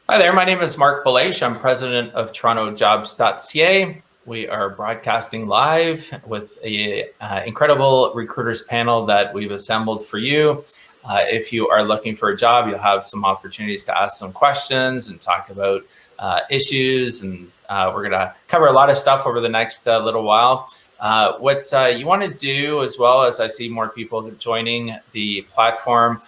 Hi there, my name is Marc Belaiche. I'm president of TorontoJobs.ca. We are broadcasting live with an incredible recruiters panel that we've assembled for you. If you are looking for a job, you'll have some opportunities to ask some questions and talk about issues. And we're going to cover a lot of stuff over the next little while. What you want to do, as well as I see more people joining the platform,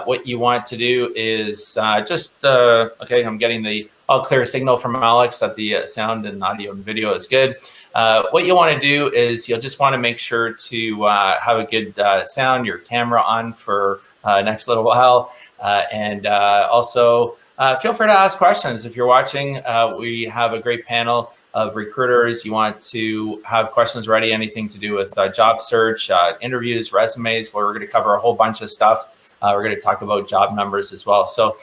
what you want to do is okay, I'm getting the all clear signal from Alex that the sound and audio and video is good. What you want to do is you'll just want to make sure to have a good sound, your camera on for next little while. And also feel free to ask questions. If you're watching, we have a great panel of recruiters. You want to have questions ready, anything to do with job search, interviews, resumes, where we're going to cover a whole bunch of stuff. We're going to talk about job numbers as well. So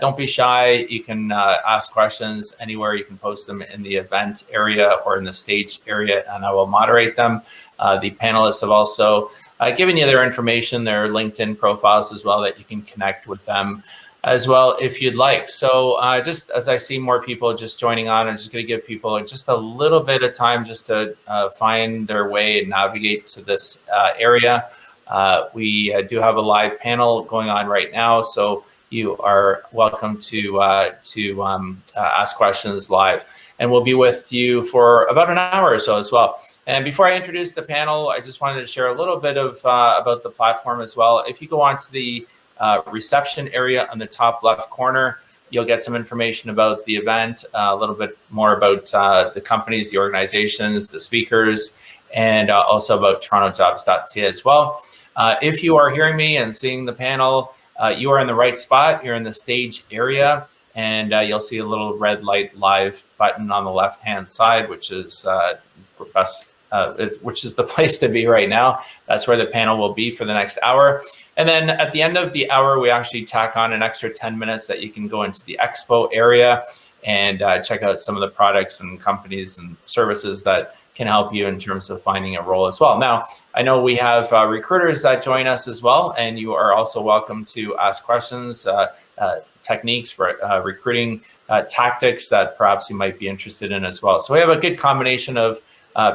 don't be shy. You can ask questions anywhere. You can post them in the event area or in the stage area, and I will moderate them. The panelists have also given you their information, their LinkedIn profiles as well, that you can connect with them as well if you'd like. So just as I see more people just joining on, I'm just going to give people just a little bit of time just to find their way and navigate to this area. We do have a live panel going on right now, so you are welcome to ask questions live. And we'll be with you for about an hour or so as well. And before I introduce the panel, I just wanted to share a little bit of about the platform as well. If you go onto the reception area on the top left corner, you'll get some information about the event, a little bit more about the companies, the organizations, the speakers, and also about TorontoJobs.ca as well. If you are hearing me and seeing the panel, you are in the right spot. You're in the stage area, and you'll see a little red light live button on the left-hand side, which is the place to be right now. That's where the panel will be for the next hour. And then at the end of the hour, we actually tack on an extra 10 minutes that you can go into the expo area and check out some of the products and companies and services that can help you in terms of finding a role as well. Now, I know we have recruiters that join us as well, and you are also welcome to ask questions, techniques, recruiting tactics that perhaps you might be interested in as well. So we have a good combination of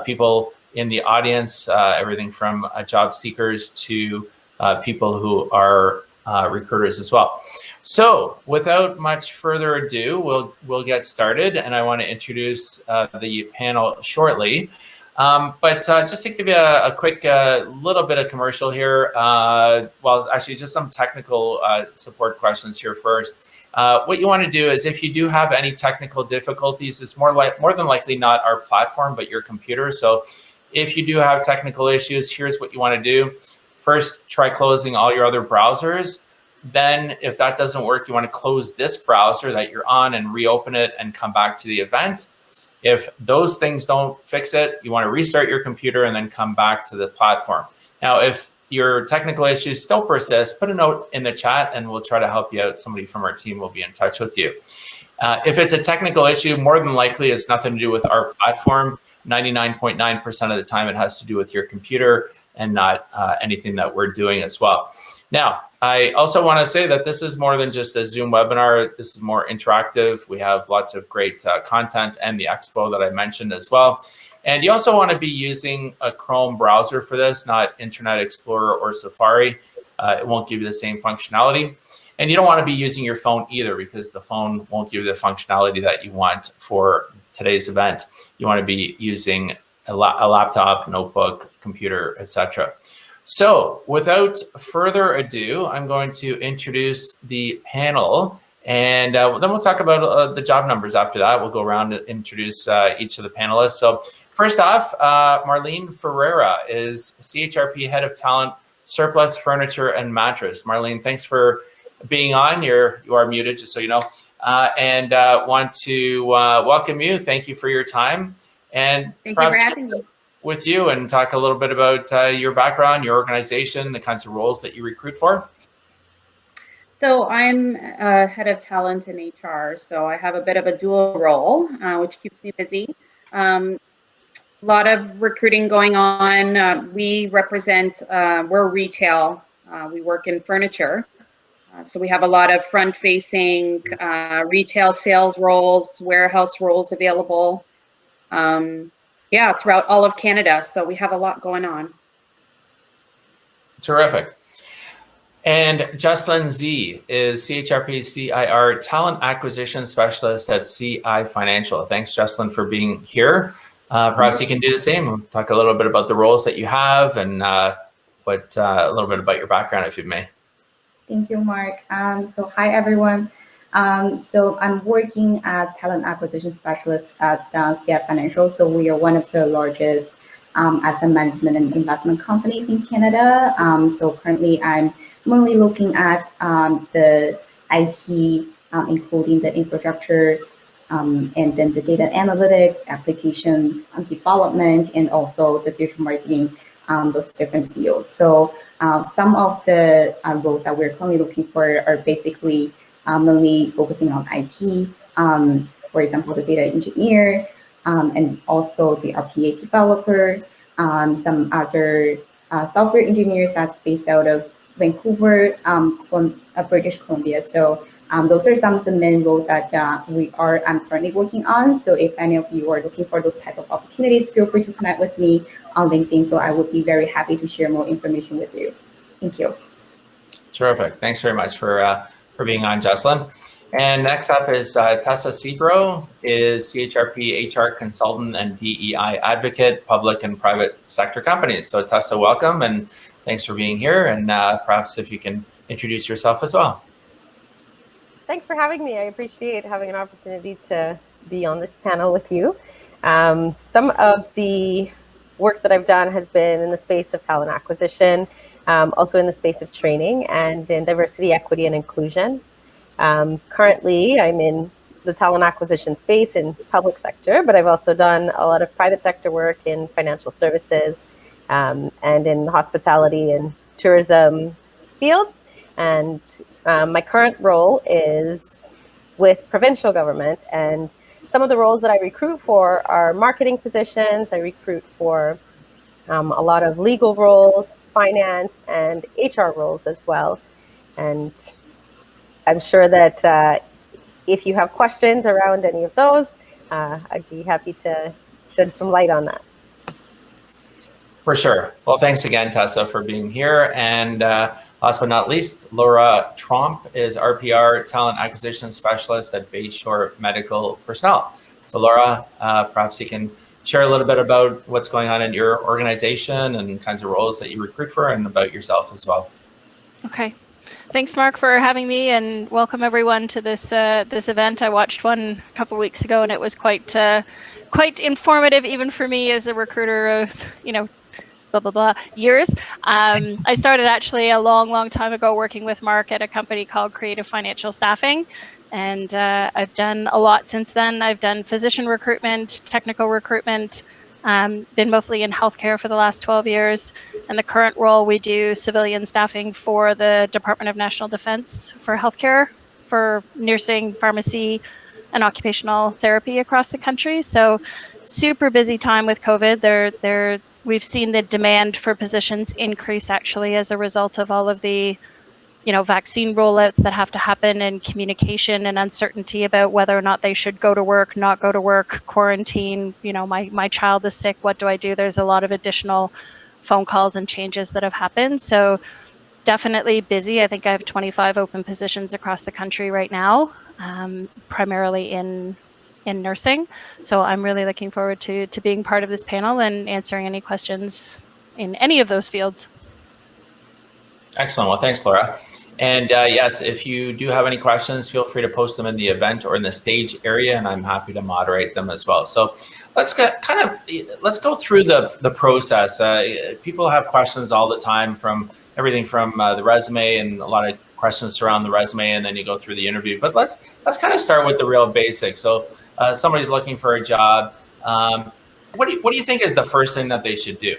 people in the audience, everything from job seekers to people who are recruiters as well. So without much further ado, we'll get started, and I want to introduce the panel shortly. But just to give you a quick little bit of commercial here, well, actually just some technical support questions here first. What you want to do is, if you do have any technical difficulties, it's more than likely not our platform, but your computer. So if you do have technical issues, here's what you want to do. First, try closing all your other browsers. Then if that doesn't work, you want to close this browser that you're on and reopen it and come back to the event. If those things don't fix it, you want to restart your computer and then come back to the platform. Now, if your technical issues still persist, put a note in the chat and we'll try to help you out. Somebody from our team will be in touch with you. If it's a technical issue, more than likely it's nothing to do with our platform. 99.9% of the time it has to do with your computer and not anything that we're doing as well. Now, I also want to say that this is more than just a Zoom webinar. This is more interactive. We have lots of great content and the expo that I mentioned as well. And you also want to be using a Chrome browser for this, not Internet Explorer or Safari. It won't give you the same functionality. And you don't want to be using your phone either, because the phone won't give you the functionality that you want for today's event. You want to be using a laptop, notebook, computer, etc. So without further ado, I'm going to introduce the panel, and then we'll talk about the job numbers after that. We'll go around and introduce each of the panelists. So first off, Marlene Ferreira is CHRP Head of Talent, Surplus Furniture and Mattress. Marlene, thanks for being on. You are muted, just so you know, and want to welcome you. Thank you for your time. And thank you for having me. With you and talk a little bit about your background, your organization, the kinds of roles that you recruit for. So I'm head of talent in HR. So I have a bit of a dual role, which keeps me busy. A lot of recruiting going on. We represent, we're retail. We work in furniture. So we have a lot of front-facing retail sales roles, warehouse roles available. Throughout all of Canada. So we have a lot going on. Terrific. And Jeslyn Z is CHRP CIR Talent Acquisition Specialist at CI Financial. Thanks, Jeslyn, for being here. Perhaps you can do the same. Talk a little bit about the roles that you have and a little bit about your background, if you may. Thank you, Marc. So hi, everyone. So I'm working as Talent Acquisition Specialist at CI Financial. So we are one of the largest asset management and investment companies in Canada. So currently I'm mainly looking at the IT, including the infrastructure, and then the data analytics, application development, and also the digital marketing, those different fields. So some of the roles that we're currently looking for are basically mainly focusing on IT, for example, the data engineer, and also the RPA developer, some other software engineers that's based out of Vancouver, British Columbia. So those are some of the main roles that I'm currently working on. So if any of you are looking for those type of opportunities, feel free to connect with me on LinkedIn. So I would be very happy to share more information with you. Thank you. Terrific. Thanks very much for being on, Jeslyn. And next up is Tessa Sebro, is CHRP HR Consultant and DEI Advocate, Public and Private Sector Companies. So Tessa, welcome, and thanks for being here. And perhaps if you can introduce yourself as well. Thanks for having me. I appreciate having an opportunity to be on this panel with you. Some of the work that I've done has been in the space of talent acquisition, also in the space of training and in diversity, equity, and inclusion. Currently, I'm in the talent acquisition space in public sector, but I've also done a lot of private sector work in financial services and in hospitality and tourism fields. And my current role is with provincial government, and some of the roles that I recruit for are marketing positions. I recruit for a lot of legal roles, finance, and HR roles as well. And I'm sure that if you have questions around any of those, I'd be happy to shed some light on that. For sure. Well, thanks again, Tessa, for being here. And last but not least, Laura Tromp is RPR Talent Acquisition Specialist at Bayshore Medical Personnel. So Laura, perhaps you can share a little bit about what's going on in your organization and kinds of roles that you recruit for, and about yourself as well. Okay. Thanks, Marc, for having me, and welcome everyone to this this event. I watched one a couple of weeks ago, and it was quite informative, even for me as a recruiter of, blah, blah, blah, years. I started actually a long time ago working with Marc at a company called Creative Financial Staffing. And I've done a lot since then. I've done physician recruitment, technical recruitment, been mostly in healthcare for the last 12 years. And the current role, we do civilian staffing for the Department of National Defense for healthcare, for nursing, pharmacy, and occupational therapy across the country. So super busy time with COVID. We've seen the demand for positions increase actually as a result of all of the vaccine rollouts that have to happen, and communication and uncertainty about whether or not they should go to work, not go to work, quarantine, my child is sick, what do I do? There's a lot of additional phone calls and changes that have happened. So definitely busy. I think I have 25 open positions across the country right now, primarily in nursing. So I'm really looking forward to being part of this panel and answering any questions in any of those fields. Excellent. Well, thanks, Laura. And yes, if you do have any questions, feel free to post them in the event or in the stage area, and I'm happy to moderate them as well. So let's go through the process. People have questions all the time, from everything from the resume, and a lot of questions surround the resume, and then you go through the interview. But let's kind of start with the real basics. So somebody's looking for a job. What do you think is the first thing that they should do?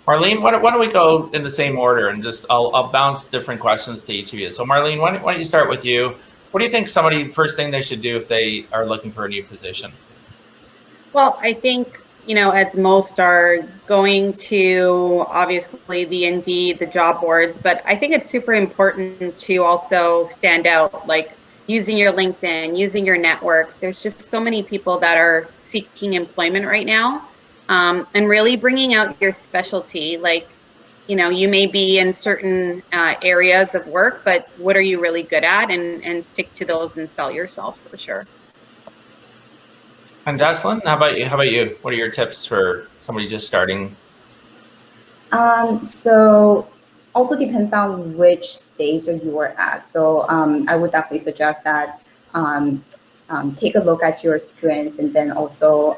Marlene, why don't we go in the same order, and just I'll bounce different questions to each of you. So Marlene, why don't you start with you? What do you think first thing they should do if they are looking for a new position? Well, I think as most are going to obviously the Indeed, the job boards, but I think it's super important to also stand out, like using your LinkedIn, using your network. There's just so many people that are seeking employment right now, and really bringing out your specialty. Like, you may be in certain areas of work, but what are you really good at, and stick to those and sell yourself for sure. And Jeslyn, how about you? What are your tips for somebody just starting? So also depends on which stage you are at. So I would definitely suggest that take a look at your strengths, and then also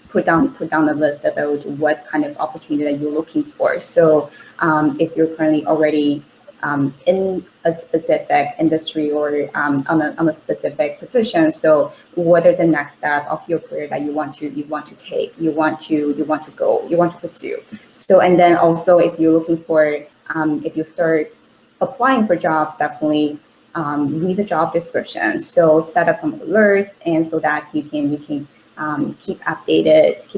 put down the list about what kind of opportunity that you're looking for. So if you're currently already in a specific industry or on a specific position, so what is the next step of your career that you want to take, you want to pursue. So, and then also if you're looking for if you start applying for jobs, definitely read the job description. So set up some alerts, and so that you can keep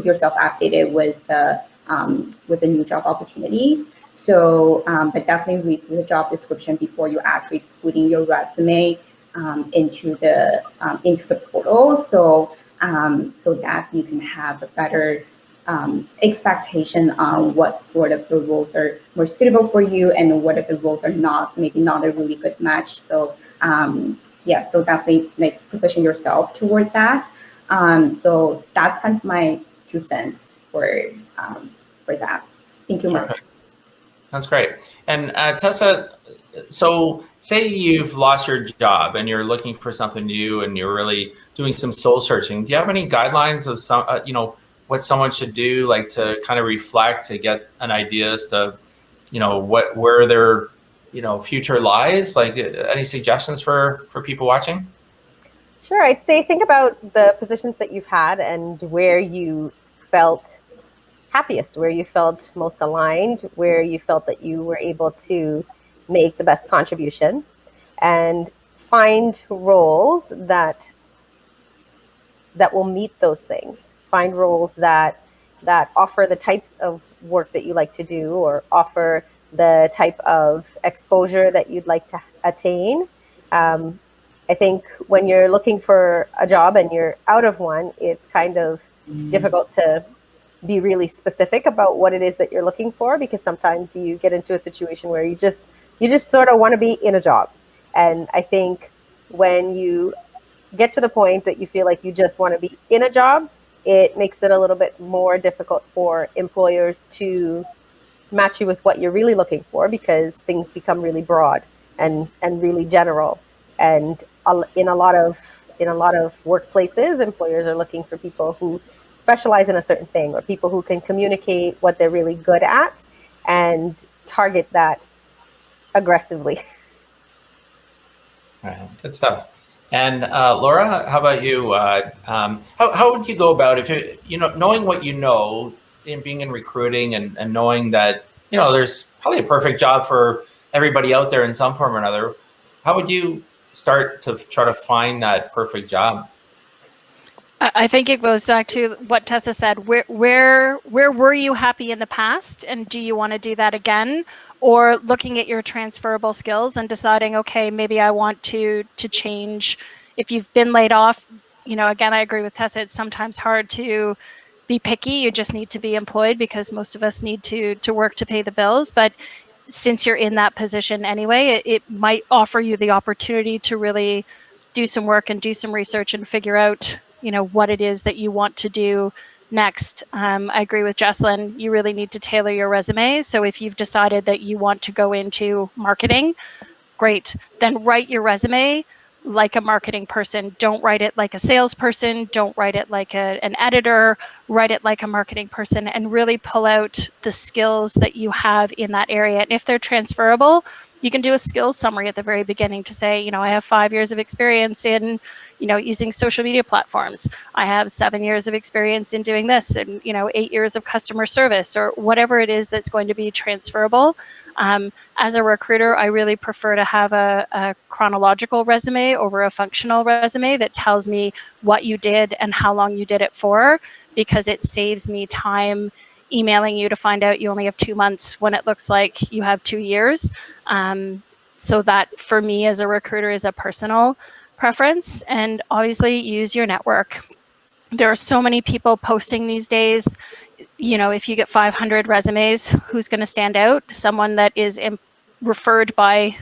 yourself updated with the new job opportunities. So, but definitely read through the job description before you actually putting your resume into the portal. So that you can have a better expectation on what sort of the roles are more suitable for you, and what if the roles are maybe not a really good match. So yeah, so definitely like position yourself towards that. So that's kind of my 2 cents for that. Thank you, Marc. Okay. That's great. And Tessa, so say you've lost your job and you're looking for something new, and you're really doing some soul searching. Do you have any guidelines of some, what someone should do, like to kind of reflect, to get an idea as to, where their, future lies? Like any suggestions for people watching? Sure. I'd say think about the positions that you've had and where you felt happiest, where you felt most aligned, where you felt that you were able to make the best contribution, and find roles that will meet those things. Find roles that offer the types of work that you like to do, or offer the type of exposure that you'd like to attain. I think when you're looking for a job and you're out of one, it's kind of difficult to be really specific about what it is that you're looking for, because sometimes you get into a situation where you just sort of want to be in a job. And I think when you get to the point that you feel like you just want to be in a job, it makes it a little bit more difficult for employers to match you with what you're really looking for, because things become really broad and really general. And in a lot of workplaces, employers are looking for people who specialize in a certain thing, or people who can communicate what they're really good at and target that aggressively. All right, good stuff. And Laura, how about you? How would you go about, if knowing what you know, in being in recruiting, and knowing that there's probably a perfect job for everybody out there in some form or another? How would you start to try to find that perfect job? I think it goes back to what Tessa said. Where were you happy in the past, and do you want to do that again? Or looking at your transferable skills and deciding, okay, maybe I want to change. If you've been laid off, again, I agree with Tessa. It's sometimes hard to be picky. You just need to be employed, because most of us need to work to pay the bills. But since you're in that position anyway, it might offer you the opportunity to really do some work and do some research and figure out what it is that you want to do next. I agree with Jeslyn. You really need to tailor your resume. So if you've decided that you want to go into marketing, great. Then write your resume like a marketing person. Don't write it like a salesperson. Don't write it like an editor. Write it like a marketing person, and really pull out the skills that you have in that area. And if they're transferable, You can do a skills summary at the very beginning to say, I have 5 years of experience in, using social media platforms. I have 7 years of experience in doing this, and 8 years of customer service, or whatever it is that's going to be transferable. As a recruiter, I really prefer to have a chronological resume over a functional resume that tells me what you did and how long you did it for, because it saves me time emailing you to find out you only have 2 months when it looks like you have 2 years. So that, for me as a recruiter, is a personal preference. And obviously use your network. There are so many people posting these days. If you get 500 resumes, who's going to stand out? Someone that is referred by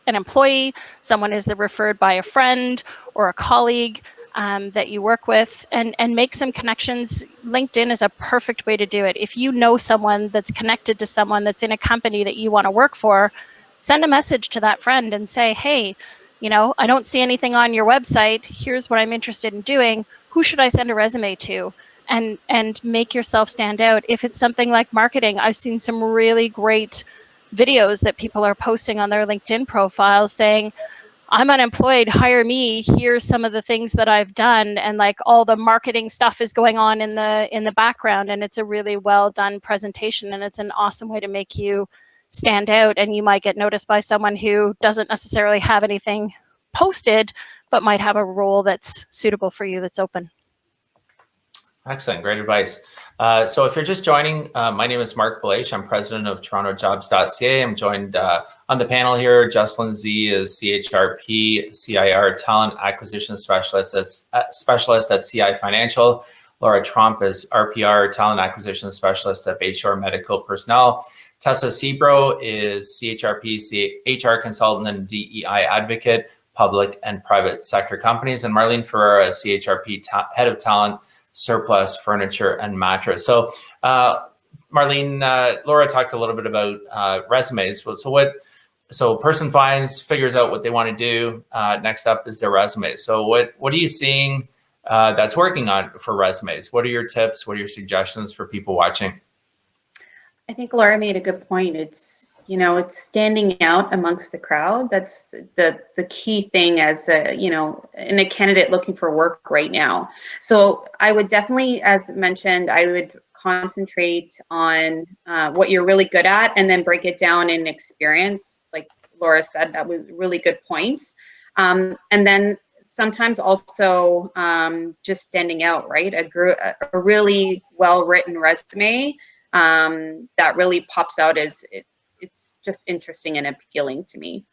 an employee, someone is referred by a friend or a colleague that you work with, and make some connections. LinkedIn is a perfect way to do it. If you know someone that's connected to someone that's in a company that you want to work for, send a message to that friend and say, hey, I don't see anything on your website. Here's what I'm interested in doing. Who should I send a resume to? And make yourself stand out. If it's something like marketing, I've seen some really great videos that people are posting on their LinkedIn profiles saying, I'm unemployed, hire me. Here's some of the things that I've done. And like all the marketing stuff is going on in the background. And it's a really well done presentation. And it's an awesome way to make you stand out. And you might get noticed by someone who doesn't necessarily have anything posted, but might have a role that's suitable for you that's open. Excellent. Great advice. So if you're just joining, my name is Marc Belaiche. I'm president of TorontoJobs.ca. I'm joined on the panel here. Jeslyn Z is CHRP, CIR Talent Acquisition Specialist at CI Financial. Laura Tromp is RPR Talent Acquisition Specialist at Bayshore Medical Personnel. Tessa Sebro is CHRP, HR Consultant and DEI Advocate, Public and Private Sector Companies. And Marlene Ferreira is CHRP Head of Talent, Surplus, Furniture, and Mattress. So Marlene, Laura talked a little bit about resumes. So person figures out what they want to do. Next up is their resume. So what are you seeing that's working on for resumes? What are your tips? What are your suggestions for people watching? I think Laura made a good point. It's standing out amongst the crowd. That's the key thing as in a candidate looking for work right now. So I would definitely, as mentioned, I would concentrate on what you're really good at and then break it down in experience. Like Laura said, that was really good points. And then sometimes also just standing out, right? A really well-written resume that really pops out as it's just interesting and appealing to me.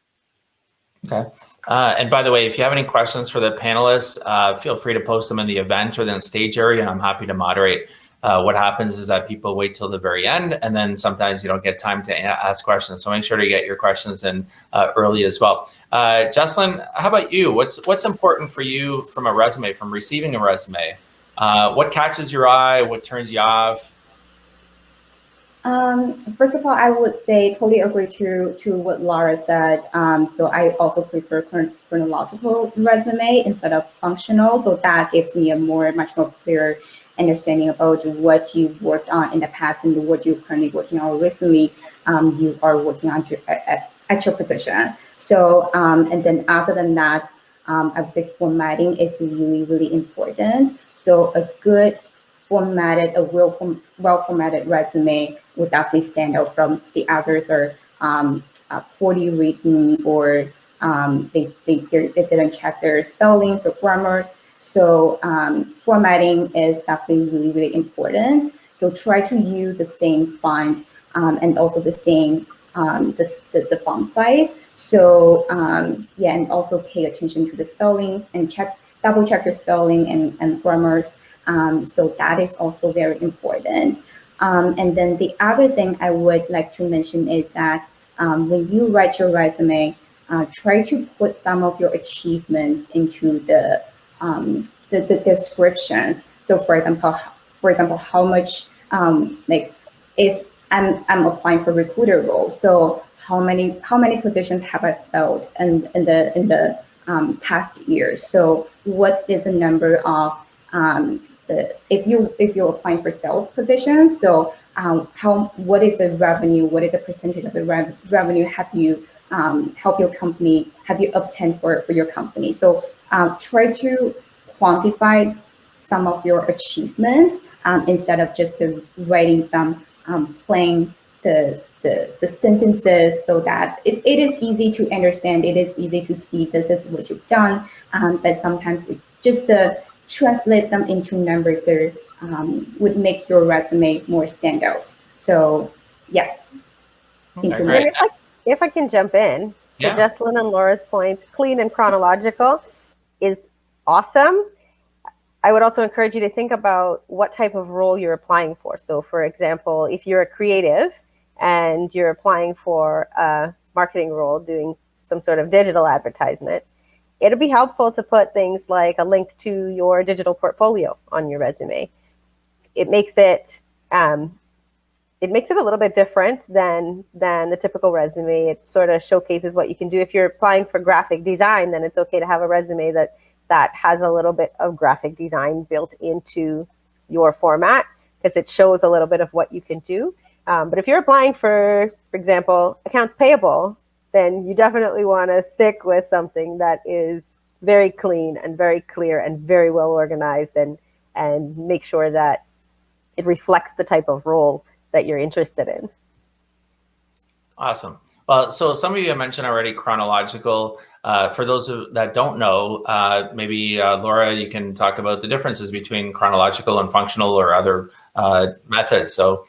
Okay. And by the way, if you have any questions for the panelists, feel free to post them in the event or the stage area, and I'm happy to moderate. What happens is that people wait till the very end, and then sometimes you don't get time to ask questions. So make sure to get your questions in early as well. Jeslyn, how about you? What's important for you from a resume, from receiving a resume? What catches your eye? What turns you off? First of all, I would say totally agree to what Laura said. So I also prefer chronological resume instead of functional. So that gives me a much more clear understanding about what you've worked on in the past and what you're currently working on recently. You are working on at your position. So and then after that, I would say formatting is really, really important. So a good well formatted resume would definitely stand out from the others, or poorly written, or they didn't check their spellings or grammars. So formatting is definitely really, really important. So try to use the same font and also the same the font size. So yeah, and also pay attention to the spellings and double check your spelling and grammars. So that is also very important. And then the other thing I would like to mention is that when you write your resume, try to put some of your achievements into the descriptions. So for example, how much like if I'm applying for recruiter role, so how many positions have I filled in the past year? So what is the number of if you're applying for sales positions, so what is the revenue? What is the percentage of the revenue have you help your company, have you obtained for your company. So try to quantify some of your achievements instead of just writing some plain the sentences, so that it is easy to understand, it is easy to see this is what you've done, but sometimes it's just to translate them into numbers or would make your resume more stand out. So yeah. Okay, great. And if I can jump in, to Jeslyn and Laura's points, clean and chronological is awesome. I would also encourage you to think about what type of role you're applying for. So for example, if you're a creative and you're applying for a marketing role doing some sort of digital advertisement, it'll be helpful to put things like a link to your digital portfolio on your resume. It makes it a little bit different than the typical resume. It sort of showcases what you can do. If you're applying for graphic design, then it's okay to have a resume that has a little bit of graphic design built into your format, because it shows a little bit of what you can do. But if you're applying for example, accounts payable, then you definitely want to stick with something that is very clean and very clear and very well organized, and make sure that it reflects the type of role that you're interested in. Awesome. Well, so some of you have mentioned already chronological. For those that don't know, maybe Laura, you can talk about the differences between chronological and functional or other methods. So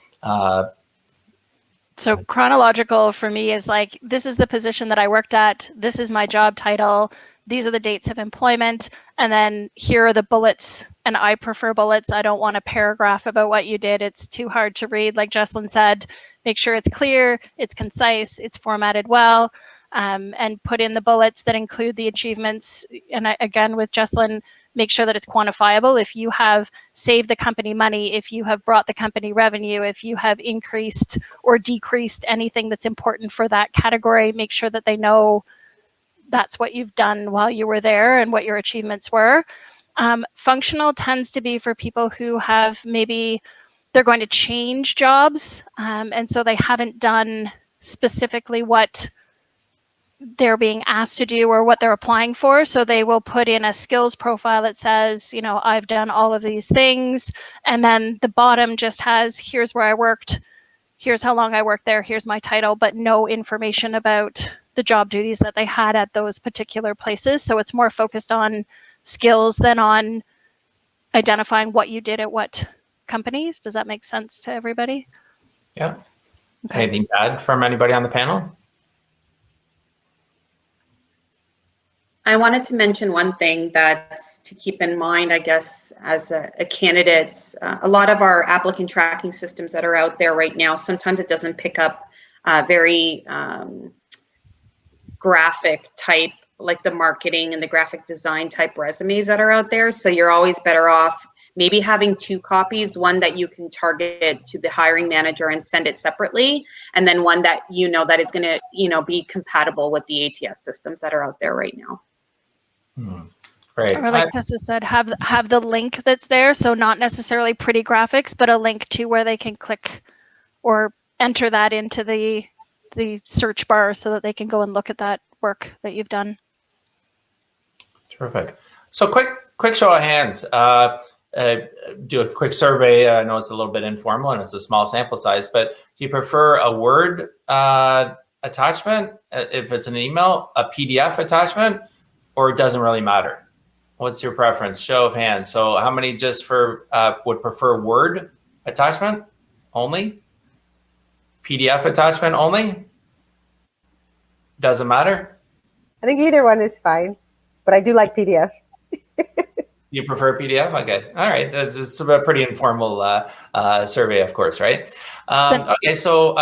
chronological for me is like, this is the position that I worked at, this is my job title, these are the dates of employment, and then here are the bullets, and I prefer bullets. I don't want a paragraph about what you did. It's too hard to read. Like Jeslyn said, make sure it's clear, it's concise, it's formatted well, and put in the bullets that include the achievements. And again, with Jeslyn, make sure that it's quantifiable. If you have saved the company money, if you have brought the company revenue, if you have increased or decreased anything that's important for that category, make sure that they know that's what you've done while you were there and what your achievements were. Functional tends to be for people who have maybe they're going to change jobs, and so they haven't done specifically what they're being asked to do or what they're applying for. So they will put in a skills profile that says, you know, I've done all of these things. And then the bottom just has, here's where I worked, here's how long I worked there, here's my title, but no information about the job duties that they had at those particular places. So it's more focused on skills than on identifying what you did at what companies. Does that make sense to everybody? Yeah. Okay. Anything to add from anybody on the panel? I wanted to mention one thing that's to keep in mind, I guess, as a candidate. A lot of our applicant tracking systems that are out there right now, sometimes it doesn't pick up very graphic type, like the marketing and the graphic design type resumes that are out there. So you're always better off maybe having two copies, one that you can target to the hiring manager and send it separately, and then one that that is going to be compatible with the ATS systems that are out there right now. Great. Or like Tessa said, have the link that's there. So not necessarily pretty graphics, but a link to where they can click or enter that into the search bar so that they can go and look at that work that you've done. Terrific. So quick show of hands. Do a quick survey. I know it's a little bit informal and it's a small sample size, but do you prefer a Word attachment if it's an email, a PDF attachment, or it doesn't really matter? What's your preference? Show of hands. So how many just would prefer Word attachment only? PDF attachment only? Doesn't matter? I think either one is fine, but I do like PDF. You prefer PDF? Okay. All right. It's a pretty informal survey, of course, right? Okay. So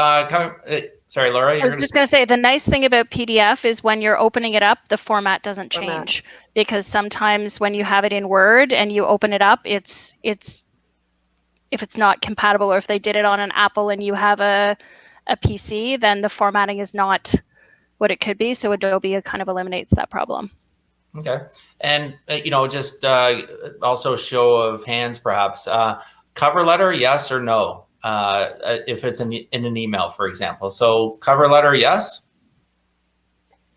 sorry, Laura. I was just going to say, the nice thing about PDF is when you're opening it up, the format doesn't change, because sometimes when you have it in Word and you open it up, it's if it's not compatible, or if they did it on an Apple and you have a PC, then the formatting is not what it could be. So Adobe kind of eliminates that problem. Okay. And, just also show of hands, perhaps. Cover letter, yes or no? If it's in an email, for example. So cover letter, yes?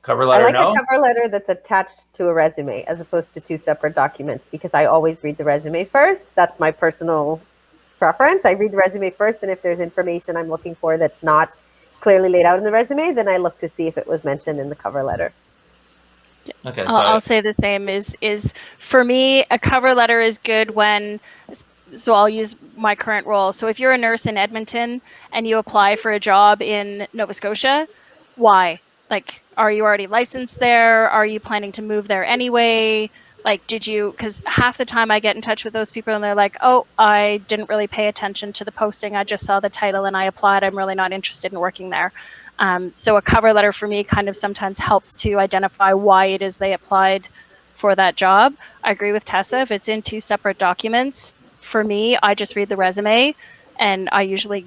Cover I letter, like no? a cover letter that's attached to a resume as opposed to two separate documents, because I always read the resume first. That's my personal preference. I read the resume first, and if there's information I'm looking for that's not clearly laid out in the resume, then I look to see if it was mentioned in the cover letter. Okay, I'll say the same. Is for me, a cover letter is good when. So I'll use my current role. So if you're a nurse in Edmonton and you apply for a job in Nova Scotia, why? Like, are you already licensed there? Are you planning to move there anyway? Like, because half the time I get in touch with those people and they're like, oh, I didn't really pay attention to the posting. I just saw the title and I applied. I'm really not interested in working there. So a cover letter for me kind of sometimes helps to identify why it is they applied for that job. I agree with Tessa. If it's in two separate documents, for me, I just read the resume, and I usually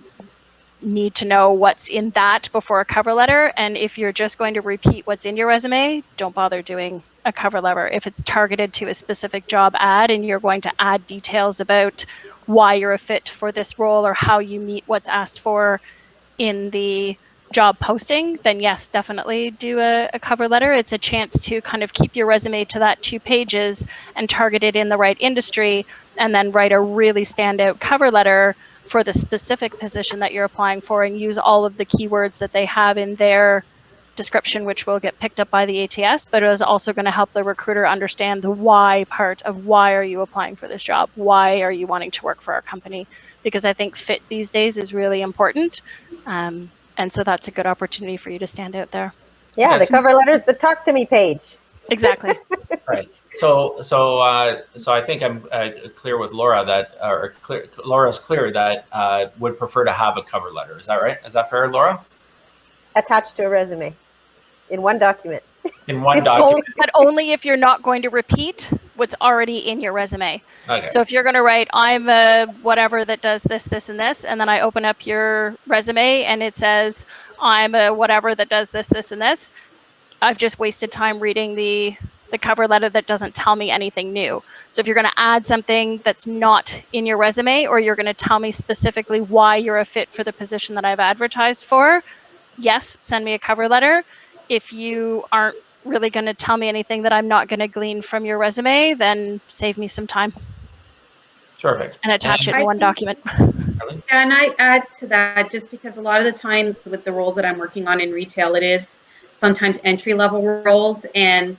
need to know what's in that before a cover letter. And if you're just going to repeat what's in your resume, don't bother doing a cover letter. If it's targeted to a specific job ad and you're going to add details about why you're a fit for this role or how you meet what's asked for in the job posting, then yes, definitely do a cover letter. It's a chance to kind of keep your resume to that 2 pages and target it in the right industry, and then write a really standout cover letter for the specific position that you're applying for, and use all of the keywords that they have in their description, which will get picked up by the ATS, but it is also going to help the recruiter understand the why part of why are you applying for this job? Why are you wanting to work for our company? Because I think fit these days is really important. And so that's a good opportunity for you to stand out there. Yeah, the cover letter is the talk to me page. Exactly. Right. So I think I'm clear with Laura that, Laura's clear that would prefer to have a cover letter. Is that right? Is that fair, Laura? Attached to a resume in one document. In one document. But only if you're not going to repeat what's already in your resume. Okay. So if you're going to write, I'm a whatever that does this, this, and this, and then I open up your resume and it says, I'm a whatever that does this, this, and this, I've just wasted time reading the cover letter that doesn't tell me anything new. So if you're going to add something that's not in your resume, or you're going to tell me specifically why you're a fit for the position that I've advertised for, yes, send me a cover letter. If you aren't really going to tell me anything that I'm not going to glean from your resume, then save me some time. Terrific. And attach it in one document. And I add to that, just because a lot of the times with the roles that I'm working on in retail, it is sometimes entry-level roles, and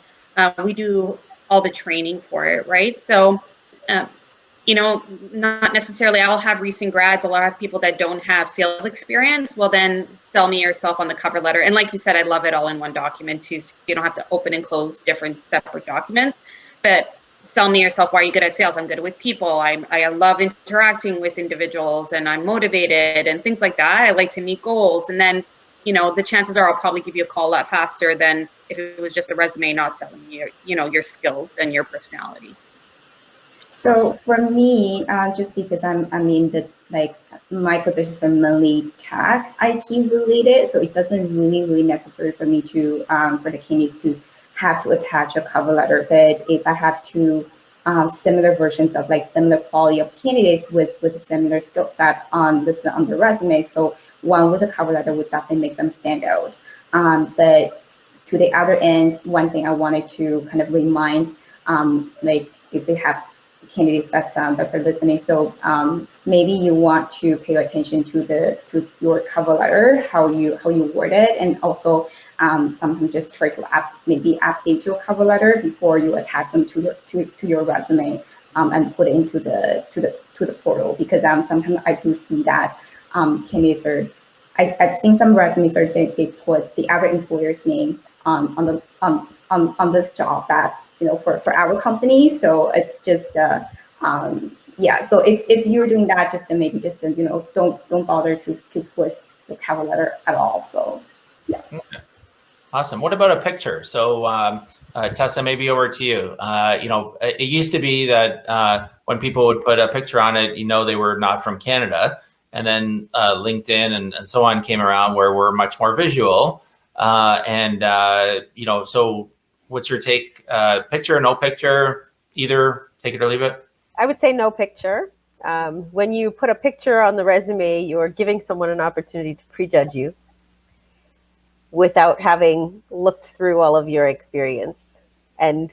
we do all the training for it, right? So, not necessarily I'll have recent grads, a lot of people that don't have sales experience, well then sell me yourself on the cover letter. And like you said, I love it all in one document too, so you don't have to open and close different separate documents. But sell me yourself. Why are you good at sales? I'm good with people. I love interacting with individuals, and I'm motivated and things like that. I like to meet goals. And then, the chances are I'll probably give you a call a lot faster than if it was just a resume not selling you, your skills and your personality. So for me, just because my positions are mainly tech IT related, so it doesn't really necessary for me to for the candidate to have to attach a cover letter. But if I have two similar versions of similar quality of candidates with a similar skill set on the resume, so one with a cover letter would definitely make them stand out. But to the other end, one thing I wanted to kind of remind, if they have candidates that are listening, so maybe you want to pay attention to your cover letter, how you word it, and also sometimes just try to update your cover letter before you attach them to your resume and put it into the portal, because sometimes I do see that candidates are. I've seen some resumes where they put the other employer's name on this job that for our company. So it's just so if you're doing that, don't bother to put the cover letter at all. So yeah. Okay. Awesome. What about a picture? So Tessa, maybe over to you. It used to be that when people would put a picture on it, they were not from Canada. And then LinkedIn and so on came around where we're much more visual. So what's your take? Picture, no picture, either, take it or leave it? I would say no picture. When you put a picture on the resume, you're giving someone an opportunity to prejudge you. without having looked through all of your experience. And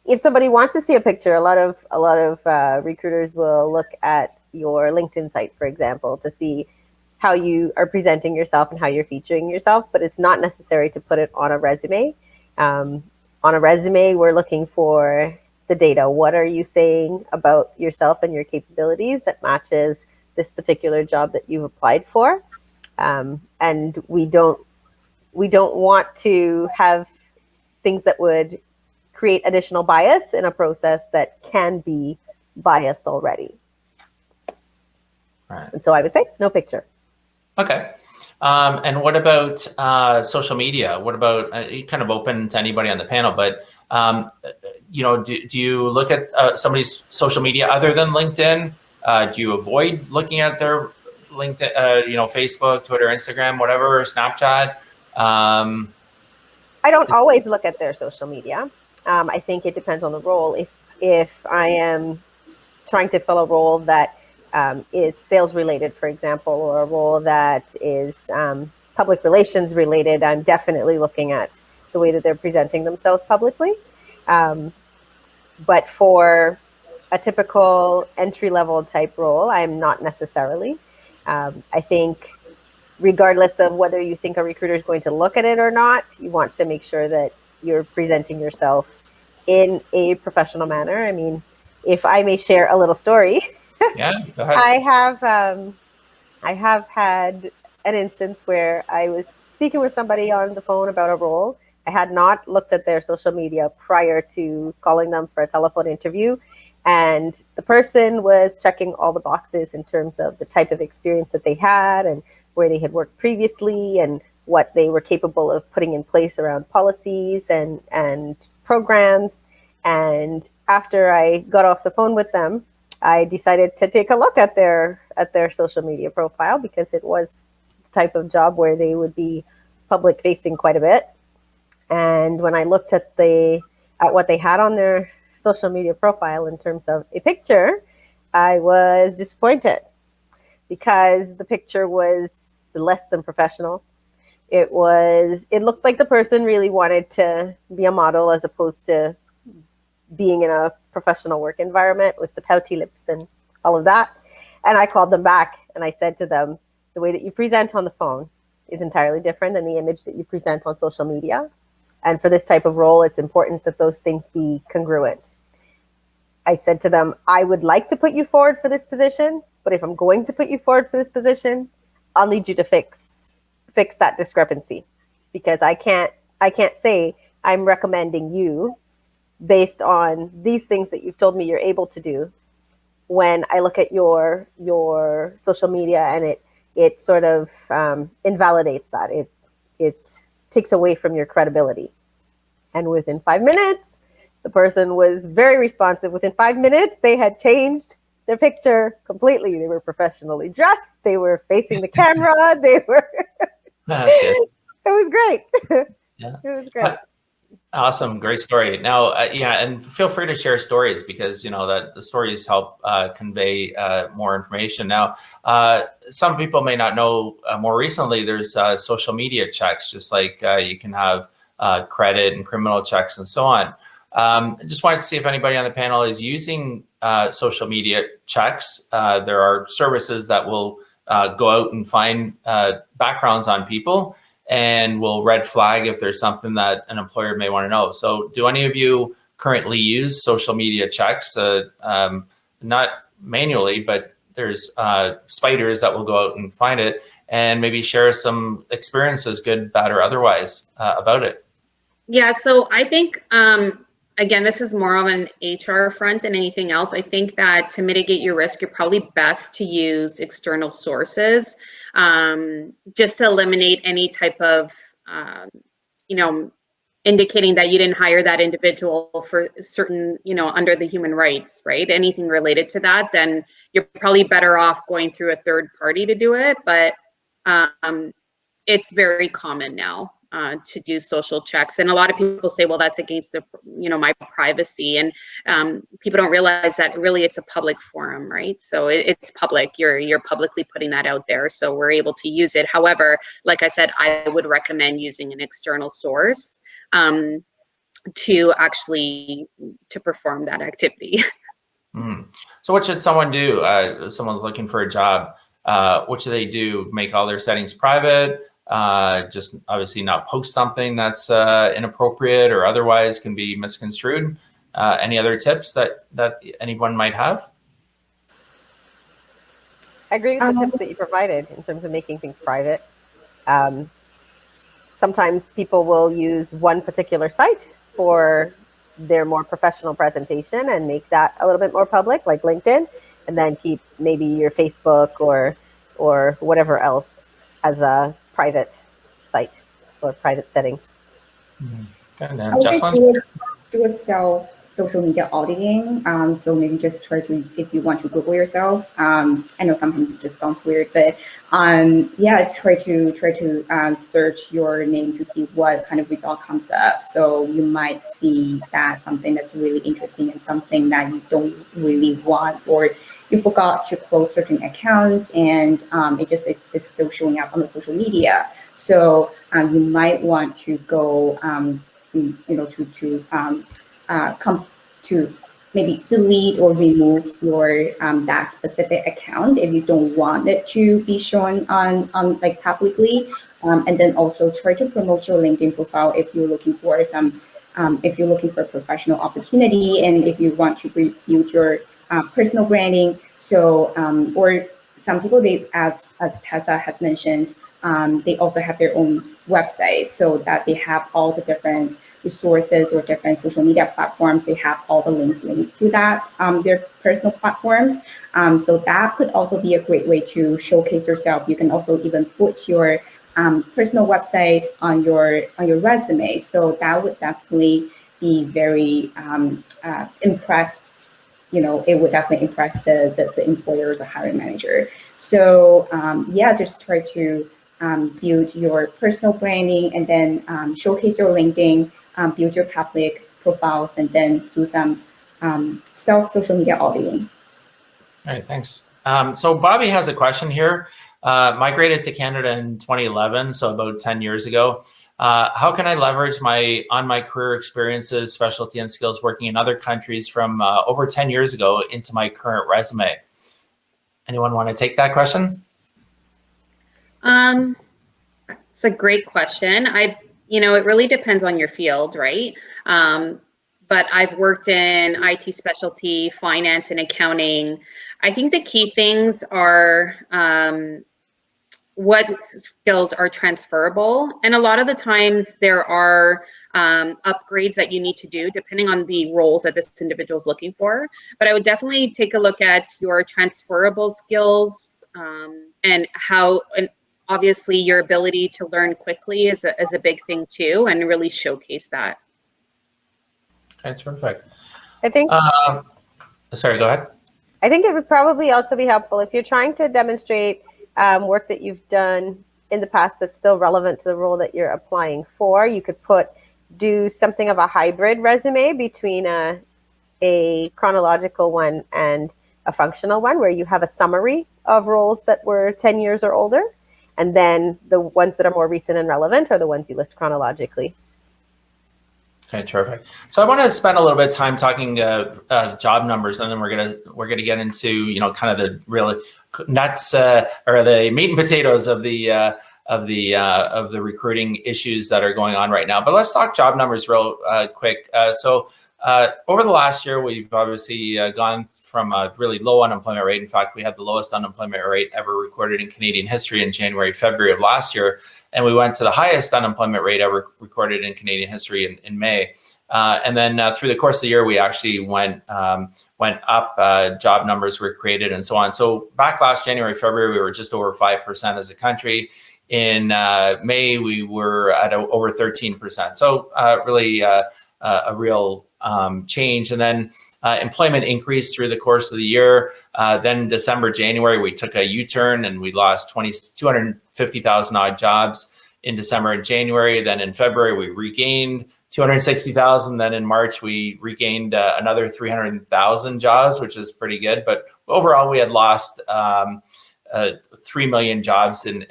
if somebody wants to see a picture, a lot of recruiters will look at your LinkedIn site, for example, to see how you are presenting yourself and how you're featuring yourself, but it's not necessary to put it on a resume. On a resume, we're looking for the data. What are you saying about yourself and your capabilities that matches this particular job that you've applied for? And we don't want to have things that would create additional bias in a process that can be biased already. Right. And so I would say no picture. Okay. And what about social media? What about, you kind of open to anybody on the panel, but do you look at somebody's social media other than LinkedIn? Do you avoid looking at their LinkedIn, Facebook, Twitter, Instagram, whatever, Snapchat? I don't always look at their social media. I think it depends on the role. If I am trying to fill a role that is sales related, for example, or a role that is public relations related, I'm definitely looking at the way that they're presenting themselves publicly. But for a typical entry-level type role, I'm not necessarily. I think regardless of whether you think a recruiter is going to look at it or not, you want to make sure that you're presenting yourself in a professional manner. I mean, if I may share a little story. Yeah, go ahead. I have had an instance where I was speaking with somebody on the phone about a role. I had not looked at their social media prior to calling them for a telephone interview. And the person was checking all the boxes in terms of the type of experience that they had and where they had worked previously and what they were capable of putting in place around policies and programs. And after I got off the phone with them, I decided to take a look at their social media profile because it was the type of job where they would be public facing quite a bit. And when I looked at what they had on their social media profile in terms of a picture, I was disappointed because the picture was less than professional. It looked like the person really wanted to be a model as opposed to being in a professional work environment with the pouty lips and all of that. And I called them back and I said to them, the way that you present on the phone is entirely different than the image that you present on social media. And for this type of role, it's important that those things be congruent. I said to them, I would like to put you forward for this position, but if I'm going to put you forward for this position, I'll need you to fix that discrepancy, because I can't say I'm recommending you based on these things that you've told me you're able to do when I look at your social media and it sort of invalidates that. It takes away from your credibility. And within 5 minutes, the person was very responsive. Within 5 minutes, they had changed their picture completely. They were professionally dressed. They were facing the camera. They were. That's good. It was great. Yeah. It was great. Awesome. Great story. Now, and feel free to share stories because, that the stories help convey more information. Now, some people may not know more recently, there's social media checks, just like you can have credit and criminal checks and so on. I just wanted to see if anybody on the panel is using social media checks. There are services that will go out and find backgrounds on people and will red flag if there's something that an employer may want to know. So do any of you currently use social media checks? Not manually, but there's spiders that will go out and find it and maybe share some experiences, good, bad, or otherwise, about it. Yeah, so I think, again, this is more of an HR front than anything else. I think that to mitigate your risk, you're probably best to use external sources, just to eliminate any type of, indicating that you didn't hire that individual for certain, under the human rights, right? Anything related to that, then you're probably better off going through a third party to do it. But it's very common now. to do social checks. And a lot of people say, well, that's against the, my privacy. And people don't realize that really it's a public forum, right? So it's public. You're publicly putting that out there. So we're able to use it. However, like I said, I would recommend using an external source to perform that activity. So what should someone do? If someone's looking for a job, what should they do? Make all their settings private? Just obviously not post something that's inappropriate or otherwise can be misconstrued. Any other tips that anyone might have? I agree with the tips that you provided in terms of making things private. Sometimes people will use one particular site for their more professional presentation and make that a little bit more public, like LinkedIn, and then keep maybe your Facebook or whatever else as a private site or private settings. And I would say Jeslyn? do a self social media auditing. So maybe just try to, if you want to Google yourself. I know sometimes it just sounds weird, but yeah, try to search your name to see what kind of result comes up. So you might see that something that's really interesting and something that you don't really want, or you forgot to close certain accounts and it's still showing up on the social media. So you might want to go to maybe delete or remove your that specific account if you don't want it to be shown on like publicly, and then also try to promote your LinkedIn profile if you're looking for if you're looking for a professional opportunity and if you want to build your personal branding. So or some people, they as Tessa had mentioned, they also have their own website so that they have all the different resources or different social media platforms. They have all the links linked to that, their personal platforms. So that could also be a great way to showcase yourself. You can also even put your personal website on your resume. So that would definitely be very impressed. It would definitely impress the employer or the hiring manager. So yeah, just try to build your personal branding and then showcase your LinkedIn, build your public profiles, and then do some social media auditing. All right, thanks. So Bobby has a question here. Migrated to Canada in 2011, so about 10 years ago. How can I leverage my career experiences, specialty, and skills working in other countries from over 10 years ago into my current resume? Anyone want to take that question? It's a great question. It really depends on your field, right? But I've worked in IT specialty, finance, and accounting. I think the key things are what skills are transferable. And a lot of the times there are upgrades that you need to do depending on the roles that this individual is looking for. But I would definitely take a look at your transferable skills and how, and obviously your ability to learn quickly is a big thing too, and really showcase that. Okay, terrific. I think. Sorry, go ahead. I think it would probably also be helpful if you're trying to demonstrate work that you've done in the past that's still relevant to the role that you're applying for. You could do something of a hybrid resume between a chronological one and a functional one, where you have a summary of roles that were 10 years or older, and then the ones that are more recent and relevant are the ones you list chronologically. Okay, terrific. So I want to spend a little bit of time talking job numbers, and then we're gonna get into kind of the real nuts or the meat and potatoes of the recruiting issues that are going on right now. But let's talk job numbers real quick. So over the last year, we've obviously gone from a really low unemployment rate. In fact, we had the lowest unemployment rate ever recorded in Canadian history in January, February of last year. And we went to the highest unemployment rate ever recorded in Canadian history in May. And then through the course of the year, we actually went up, job numbers were created and so on. So back last January, February, we were just over 5% as a country. In May, we were at over 13%. So really a real change. And then employment increased through the course of the year. Then December, January, we took a U-turn and we lost 250,000 odd jobs in December and January. Then in February, we regained 260,000. Then in March, we regained another 300,000 jobs, which is pretty good. But overall, we had lost 3 million jobs in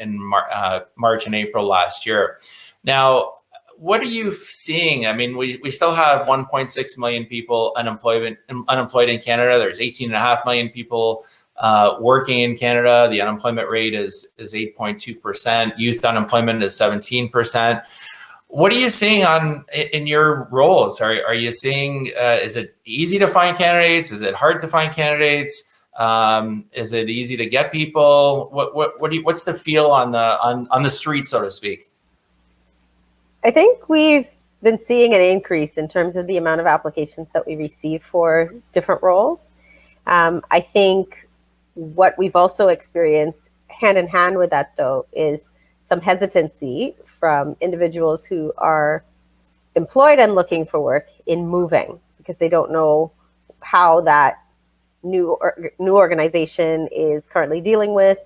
March and April last year. Now, what are you seeing? I mean, we still have 1.6 million people unemployed in Canada. There's 18.5 million people working in Canada. The unemployment rate is 8.2%. Youth unemployment is 17%. What are you seeing in your roles? Are you seeing, is it easy to find candidates? Is it hard to find candidates? Is it easy to get people? What's the feel on the street, so to speak? I think we've been seeing an increase in terms of the amount of applications that we receive for different roles. I think what we've also experienced hand in hand with that, though, is some hesitancy from individuals who are employed and looking for work in moving, because they don't know how that new organization is currently dealing with